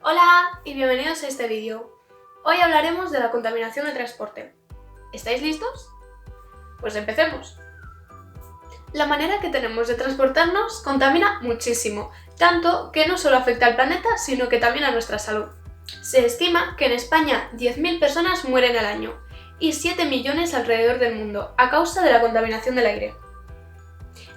Hola y bienvenidos a este vídeo. Hoy hablaremos de la contaminación del transporte. ¿Estáis listos? Pues empecemos. La manera que tenemos de transportarnos contamina muchísimo, tanto que no solo afecta al planeta, sino que también a nuestra salud. Se estima que en España 10.000 personas mueren al año y 7 millones alrededor del mundo a causa de la contaminación del aire.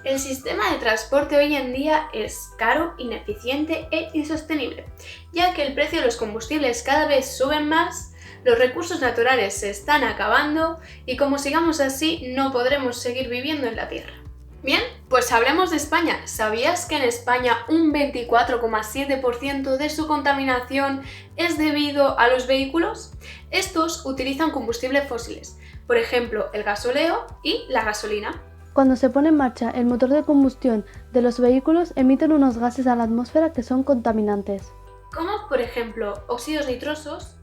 El sistema de transporte hoy en día es caro, ineficiente e insostenible, ya que el precio de los combustibles cada vez suben más, los recursos naturales se están acabando y como sigamos así no podremos seguir viviendo en la Tierra. Bien, pues hablemos de España. ¿Sabías que en España un 24,7% de su contaminación es debido a los vehículos? Estos utilizan combustibles fósiles, por ejemplo el gasóleo y la gasolina. Cuando se pone en marcha el motor de combustión de los vehículos, emiten unos gases a la atmósfera que son contaminantes. Como por ejemplo óxidos nitrosos,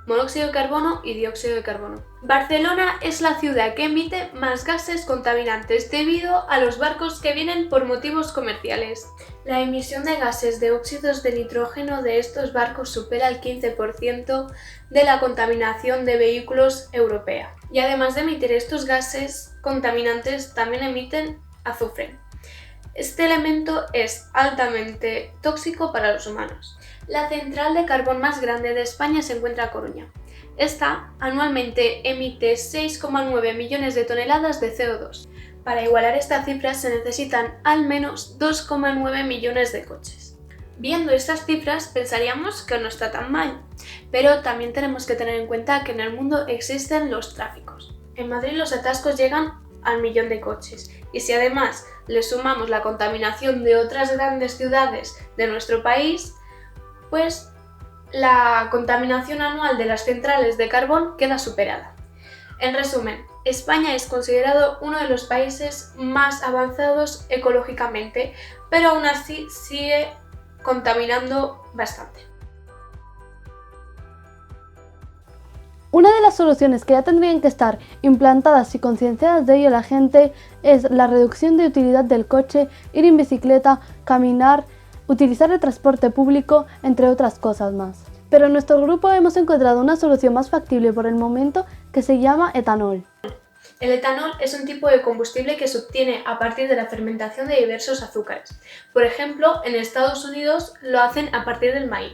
monóxido de carbono y dióxido de carbono. Barcelona es la ciudad que emite más gases contaminantes debido a los barcos que vienen por motivos comerciales. La emisión de gases de óxidos de nitrógeno de estos barcos supera el 15% de la contaminación de vehículos europea. Y además de emitir estos gases contaminantes, también emiten azufre. Este elemento es altamente tóxico para los humanos. La central de carbón más grande de España se encuentra en Coruña. Esta anualmente emite 6,9 millones de toneladas de CO2. Para igualar esta cifra se necesitan al menos 2,9 millones de coches. Viendo estas cifras pensaríamos que no está tan mal, pero también tenemos que tener en cuenta que en el mundo existen los tráficos. En Madrid los atascos llegan al millón de coches y si además le sumamos la contaminación de otras grandes ciudades de nuestro país, pues la contaminación anual de las centrales de carbón queda superada. En resumen, España es considerado uno de los países más avanzados ecológicamente, pero aún así sigue contaminando bastante. Una de las soluciones que ya tendrían que estar implantadas y concienciadas de ello la gente es la reducción de utilidad del coche, ir en bicicleta, caminar, utilizar el transporte público, entre otras cosas más. Pero en nuestro grupo hemos encontrado una solución más factible por el momento que se llama etanol. El etanol es un tipo de combustible que se obtiene a partir de la fermentación de diversos azúcares. Por ejemplo, en Estados Unidos lo hacen a partir del maíz,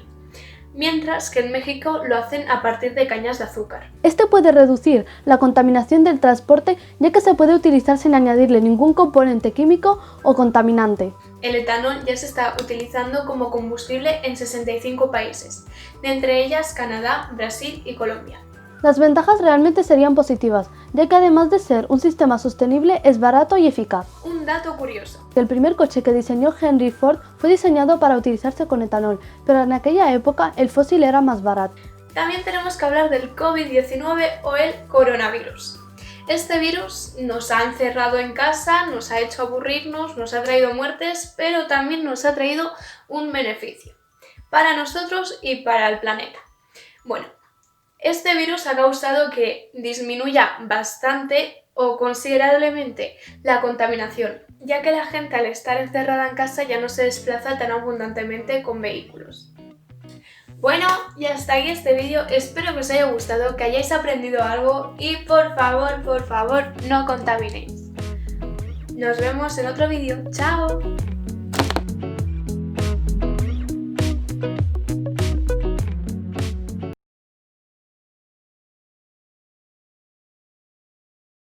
mientras que en México lo hacen a partir de cañas de azúcar. Este puede reducir la contaminación del transporte ya que se puede utilizar sin añadirle ningún componente químico o contaminante. El etanol ya se está utilizando como combustible en 65 países, de entre ellas Canadá, Brasil y Colombia. Las ventajas realmente serían positivas, ya que además de ser un sistema sostenible es barato y eficaz. Un dato curioso. El primer coche que diseñó Henry Ford fue diseñado para utilizarse con etanol, pero en aquella época el fósil era más barato. También tenemos que hablar del COVID-19 o el coronavirus. Este virus nos ha encerrado en casa, nos ha hecho aburrirnos, nos ha traído muertes, pero también nos ha traído un beneficio para nosotros y para el planeta. Bueno, este virus ha causado que disminuya bastante o considerablemente la contaminación, ya que la gente al estar encerrada en casa ya no se desplaza tan abundantemente con vehículos. Bueno, y hasta aquí este vídeo, espero que os haya gustado, que hayáis aprendido algo y por favor, no contaminéis. Nos vemos en otro vídeo, ¡chao!